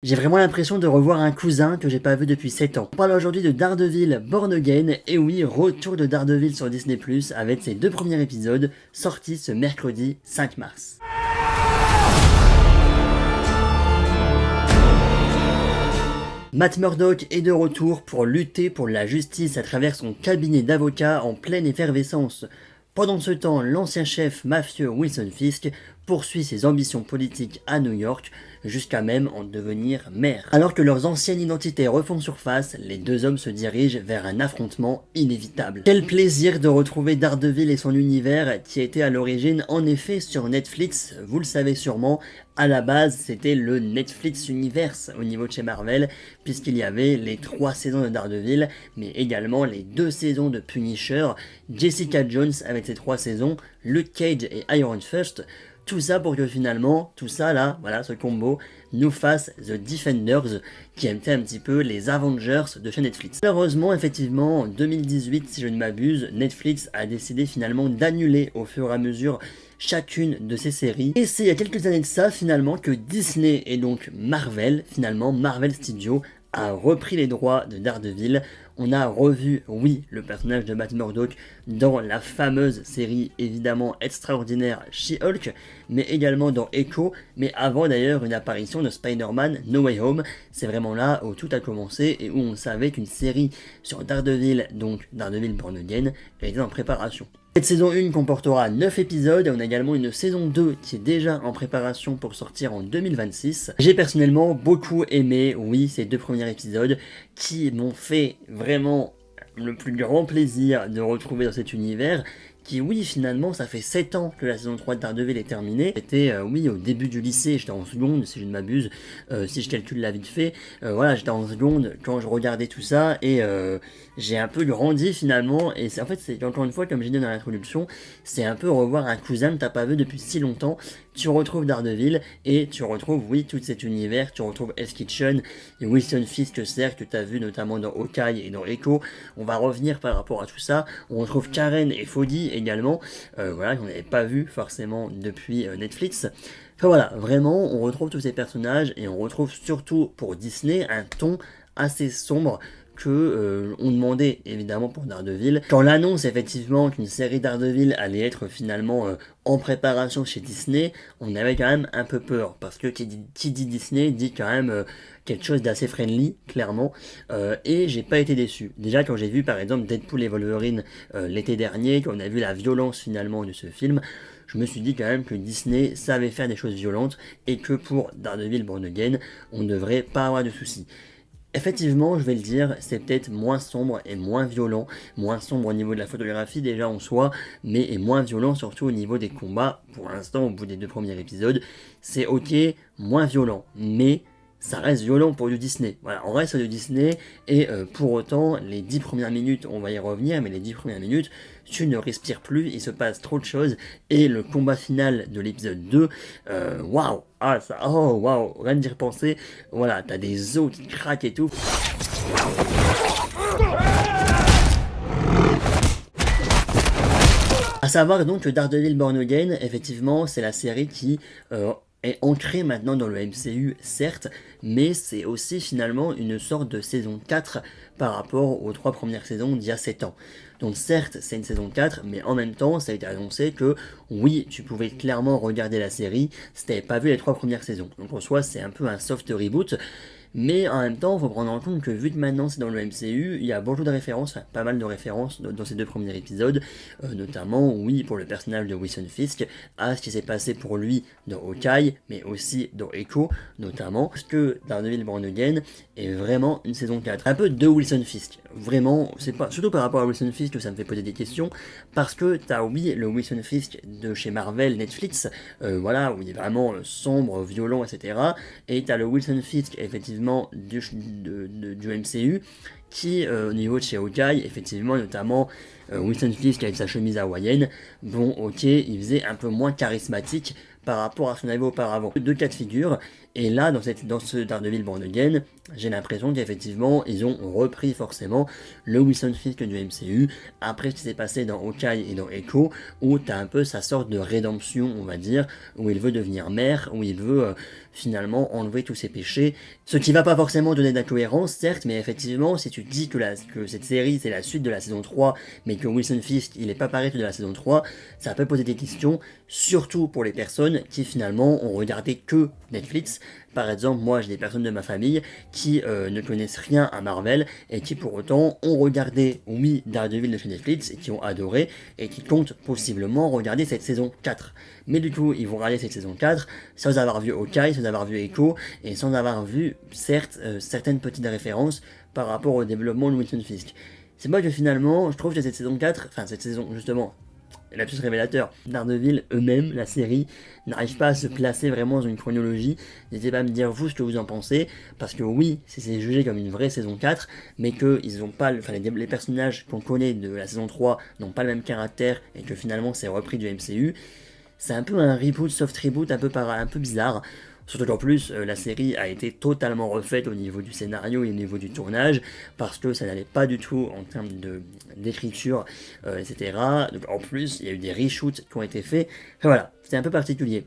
J'ai vraiment l'impression de revoir un cousin que j'ai pas vu depuis 7 ans. On parle aujourd'hui de Daredevil Born Again, et oui, retour de Daredevil sur Disney+, avec ses 2 premiers épisodes, sortis ce mercredi 5 mars. Matt Murdock est de retour pour lutter pour la justice à travers son cabinet d'avocats en pleine effervescence. Pendant ce temps, l'ancien chef mafieux Wilson Fisk poursuit ses ambitions politiques à New York, jusqu'à même en devenir maire. Alors que leurs anciennes identités refont surface, les deux hommes se dirigent vers un affrontement inévitable. Quel plaisir de retrouver Daredevil et son univers, qui était à l'origine en effet sur Netflix, vous le savez sûrement. À la base, c'était le Netflix Universe au niveau de chez Marvel, puisqu'il y avait les 3 saisons de Daredevil, mais également les 2 saisons de Punisher, Jessica Jones avec ses 3 saisons, Luke Cage et Iron Fist. Tout ça pour que finalement, tout ça là, voilà, ce combo, nous fasse The Defenders, qui était un petit peu les Avengers de chez Netflix. Malheureusement, effectivement, en 2018, si je ne m'abuse, Netflix a décidé finalement d'annuler au fur et à mesure chacune de ces séries. Et c'est il y a quelques années de ça, finalement, que Disney et donc Marvel, finalement, Marvel Studios, a repris les droits de Daredevil. On a revu, oui, le personnage de Matt Murdock dans la fameuse série évidemment extraordinaire She-Hulk, mais également dans Echo, mais avant d'ailleurs une apparition de Spider-Man No Way Home. C'est vraiment là où tout a commencé et où on savait qu'une série sur Daredevil, donc Daredevil Born Again, était en préparation. Cette saison 1 comportera 9 épisodes et on a également une saison 2 qui est déjà en préparation pour sortir en 2026. J'ai personnellement beaucoup aimé, oui, ces 2 premiers épisodes qui m'ont fait vraiment le plus grand plaisir de retrouver dans cet univers. Qui, oui, finalement, ça fait 7 ans que la saison 3 de Daredevil est terminée. J'étais, oui, au début du lycée, j'étais en seconde, si je ne m'abuse, si je calcule la vite fait. Voilà, j'étais en seconde quand je regardais tout ça, et j'ai un peu grandi finalement. Et en fait, c'est encore une fois, comme j'ai dit dans l'introduction, c'est un peu revoir un cousin que t'as pas vu depuis si longtemps. Tu retrouves Daredevil, et tu retrouves, oui, tout cet univers, tu retrouves Hell's Kitchen, et Wilson Fisk, certes, que tu as vu notamment dans Hawkeye et dans Echo. On va revenir par rapport à tout ça. On retrouve Karen et Foggy également, voilà, qu'on n'avait pas vu forcément depuis Netflix. Enfin voilà, vraiment, on retrouve tous ces personnages, et on retrouve surtout pour Disney un ton assez sombre que on demandait évidemment pour Daredevil. Quand l'annonce effectivement qu'une série Daredevil allait être finalement en préparation chez Disney, on avait quand même un peu peur, parce que qui dit Disney dit quand même quelque chose d'assez friendly, clairement, et j'ai pas été déçu. Déjà quand j'ai vu par exemple Deadpool et Wolverine l'été dernier, quand on a vu la violence finalement de ce film, je me suis dit quand même que Disney savait faire des choses violentes, et que pour Daredevil Born Again, on ne devrait pas avoir de soucis. Effectivement, je vais le dire, c'est peut-être moins sombre et moins violent au niveau de la photographie déjà en soi, mais est moins violent surtout au niveau des combats. Pour l'instant, au bout des 2 premiers épisodes, c'est ok, moins violent, mais ça reste violent pour du Disney. Voilà, on reste sur du Disney, et pour autant, les 10 premières minutes, on va y revenir, mais les 10 premières minutes, tu ne respires plus, il se passe trop de choses, et le combat final de l'épisode 2, waouh, ah ça, oh waouh, rien d'y repenser, voilà, t'as des os qui craquent et tout. À savoir donc que Daredevil Born Again, effectivement, c'est la série qui est ancrée maintenant dans le MCU, certes, mais c'est aussi finalement une sorte de saison 4 par rapport aux 3 premières saisons d'il y a 7 ans. Donc certes, c'est une saison 4, mais en même temps, ça a été annoncé que oui, tu pouvais clairement regarder la série si t'avais pas vu les 3 premières saisons. Donc en soi, c'est un peu un soft reboot. Mais en même temps, il faut prendre en compte que vu que maintenant c'est dans le MCU, il y a beaucoup de références, enfin pas mal de références dans ces 2 premiers épisodes, notamment, oui, pour le personnage de Wilson Fisk, à ce qui s'est passé pour lui dans Hawkeye, mais aussi dans Echo, notamment, parce que Daredevil Born Again est vraiment une saison 4. Un peu de Wilson Fisk, vraiment, c'est pas, surtout par rapport à Wilson Fisk que ça me fait poser des questions, parce que t'as, oui, le Wilson Fisk de chez Marvel, Netflix, voilà, où il est vraiment sombre, violent, etc., et t'as le Wilson Fisk, effectivement, du MCU, qui au niveau de chez Hawkeye, effectivement, notamment Wilson Fisk avec sa chemise hawaïenne, bon ok, il faisait un peu moins charismatique par rapport à ce qu'on avait auparavant. 2 cas de figure, et là dans ce Daredevil Born Again, j'ai l'impression qu'effectivement ils ont repris forcément le Wilson Fisk du MCU, après ce qui s'est passé dans Hawkeye et dans Echo, où t'as un peu sa sorte de rédemption, on va dire, où il veut devenir maire, où il veut finalement enlever tous ces péchés, ce qui va pas forcément donner de la cohérence, certes, mais effectivement, si tu dis que cette série c'est la suite de la saison 3, mais que Wilson Fisk il est pas pareil que de la saison 3, ça peut poser des questions, surtout pour les personnes qui finalement ont regardé que Netflix. Par exemple, moi j'ai des personnes de ma famille qui ne connaissent rien à Marvel et qui pour autant ont regardé, oui, Daredevil de chez Netflix et qui ont adoré et qui comptent possiblement regarder cette saison 4. Mais du coup, ils vont regarder cette saison 4 sans avoir vu Hawkeye, sans avoir vu Echo et sans avoir vu, certes, certaines petites références par rapport au développement de Wilson Fisk. C'est moi que finalement, je trouve que cette saison 4, enfin cette saison justement, la plus révélateur, Daredevil eux-mêmes, la série, n'arrive pas à se placer vraiment dans une chronologie. N'hésitez pas à me dire vous ce que vous en pensez, parce que oui, c'est jugé comme une vraie saison 4, mais que ils ont pas, les personnages qu'on connaît de la saison 3 n'ont pas le même caractère, et que finalement c'est repris du MCU. C'est un peu un reboot, soft reboot, un peu bizarre. Surtout qu'en plus, la série a été totalement refaite au niveau du scénario et au niveau du tournage, parce que ça n'allait pas du tout en termes d'écriture, etc. Donc en plus, il y a eu des reshoots qui ont été faits. Enfin voilà, c'était un peu particulier.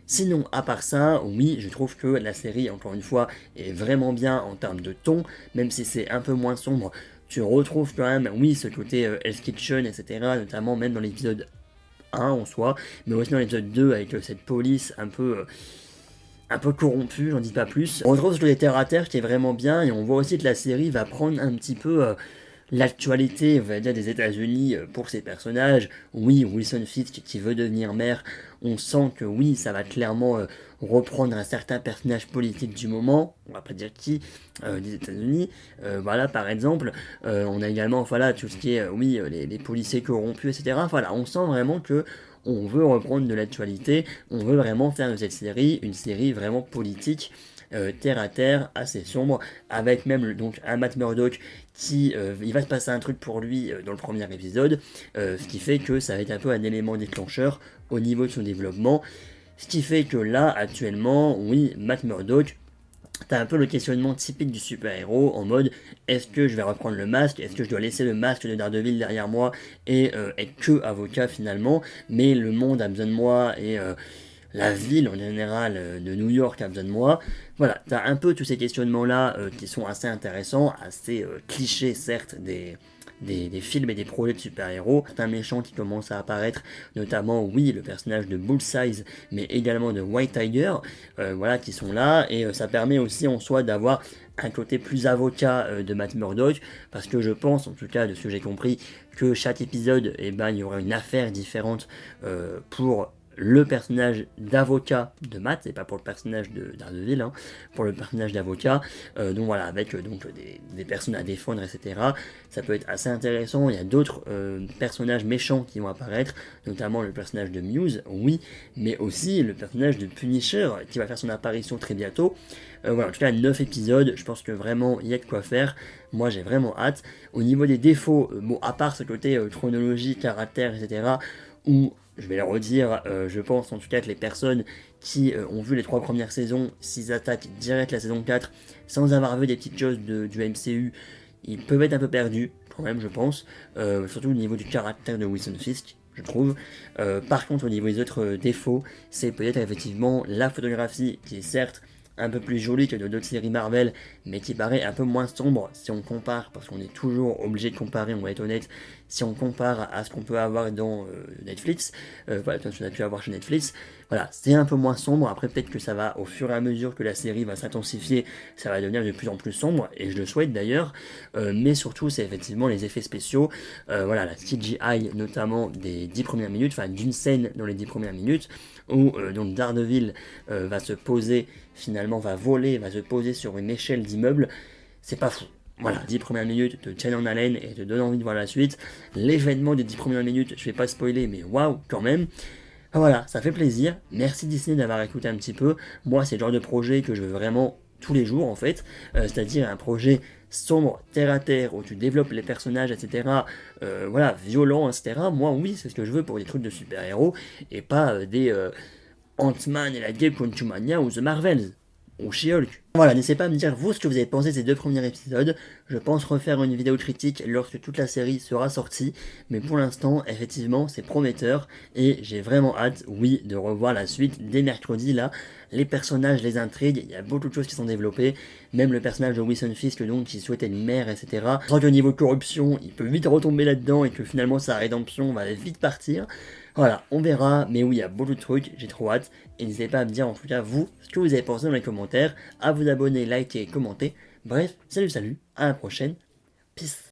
Sinon, à part ça, oui, je trouve que la série, encore une fois, est vraiment bien en termes de ton, même si c'est un peu moins sombre. Tu retrouves quand même, oui, ce côté Hell's Kitchen, etc., notamment même dans l'épisode 1 en soi, mais aussi dans l'épisode 2 avec cette police un peu corrompu, j'en dis pas plus. On retrouve ce côté terre à terre qui est vraiment bien, et on voit aussi que la série va prendre un petit peu l'actualité, on va dire, des États-Unis pour ses personnages. Oui, Wilson Fisk qui veut devenir maire, on sent que oui, ça va clairement reprendre un certain personnage politique du moment, on va pas dire qui, des États-Unis. Voilà, par exemple, on a également, voilà, tout ce qui est, oui, les policiers corrompus, etc. Voilà, on sent vraiment que on veut reprendre de l'actualité, on veut vraiment faire de cette série une série vraiment politique, terre à terre, assez sombre, avec même donc un Matt Murdock qui, il va se passer un truc pour lui dans le premier épisode, ce qui fait que ça va être un peu un élément déclencheur au niveau de son développement, ce qui fait que là, actuellement, oui, Matt Murdock, t'as un peu le questionnement typique du super-héros en mode est-ce que je vais reprendre le masque, est-ce que je dois laisser le masque de Daredevil derrière moi et être que avocat finalement, mais le monde a besoin de moi et la ville en général de New York a besoin de moi. Voilà, t'as un peu tous ces questionnements là qui sont assez intéressants, assez clichés certes des films et des projets de super-héros. Certains méchants qui commencent à apparaître, notamment, oui, le personnage de Bullseye, mais également de White Tiger, voilà, qui sont là, et ça permet aussi en soi d'avoir un côté plus avocat de Matt Murdock, parce que je pense, en tout cas, de ce que j'ai compris, que chaque épisode, eh ben, il y aura une affaire différente pour le personnage d'avocat de Matt, et pas pour le personnage de Daredevil, hein, pour le personnage d'avocat, donc voilà, avec donc des personnes à défendre, etc. Ça peut être assez intéressant, il y a d'autres personnages méchants qui vont apparaître, notamment le personnage de Muse, oui, mais aussi le personnage de Punisher, qui va faire son apparition très bientôt. Voilà, en tout cas 9 épisodes, je pense que vraiment il y a de quoi faire, moi j'ai vraiment hâte. Au niveau des défauts, bon, à part ce côté chronologie, caractère, etc., où je vais le redire, je pense en tout cas que les personnes qui ont vu les 3 premières saisons, s'ils attaquent direct la saison 4 sans avoir vu des petites choses du MCU, ils peuvent être un peu perdus, quand même, je pense, surtout au niveau du caractère de Wilson Fisk, je trouve. Par contre, au niveau des autres défauts, c'est peut-être effectivement la photographie qui est certes un peu plus jolie que de d'autres séries Marvel, mais qui paraît un peu moins sombre si on compare, parce qu'on est toujours obligé de comparer, on va être honnête, si on compare à ce qu'on peut avoir dans Netflix, voilà, ce qu'on a pu avoir chez Netflix, voilà, c'est un peu moins sombre. Après, peut-être que ça va, au fur et à mesure que la série va s'intensifier, ça va devenir de plus en plus sombre, et je le souhaite d'ailleurs, mais surtout, c'est effectivement les effets spéciaux, voilà, la CGI, notamment des 10 premières minutes, enfin d'une scène dans les 10 premières minutes, où donc Daredevil va se poser, finalement va voler, va se poser sur une échelle d'immeuble, c'est pas fou. Voilà, 10 premières minutes te tiennent en haleine et te donnent envie de voir la suite. L'événement des 10 premières minutes, je vais pas spoiler, mais waouh, quand même. Voilà, ça fait plaisir. Merci Disney d'avoir écouté un petit peu. Moi, c'est le genre de projet que je veux vraiment tous les jours en fait, c'est-à-dire un projet sombre, terre à terre, où tu développes les personnages, etc. Voilà, violent, etc. Moi, oui, c'est ce que je veux pour des trucs de super-héros, et pas des Ant-Man et la Guêpe Quantumania ou The Marvels. ou She-Hulk. Voilà, n'hésitez pas à me dire vous ce que vous avez pensé de ces 2 premiers épisodes. Je pense refaire une vidéo critique lorsque toute la série sera sortie, mais pour l'instant, effectivement, c'est prometteur et j'ai vraiment hâte, oui, de revoir la suite dès mercredi là. Les personnages, les intrigues, il y a beaucoup de choses qui sont développées, même le personnage de Wilson Fisk donc qui souhaitait une mère, etc. Je crois qu'au niveau corruption, il peut vite retomber là-dedans et que finalement sa rédemption va vite partir. Voilà, on verra, mais oui, il y a beaucoup de trucs, j'ai trop hâte. Et n'hésitez pas à me dire en tout cas vous, ce que vous avez pensé dans les commentaires, à vous abonner, liker, commenter. Bref, salut, à la prochaine, peace.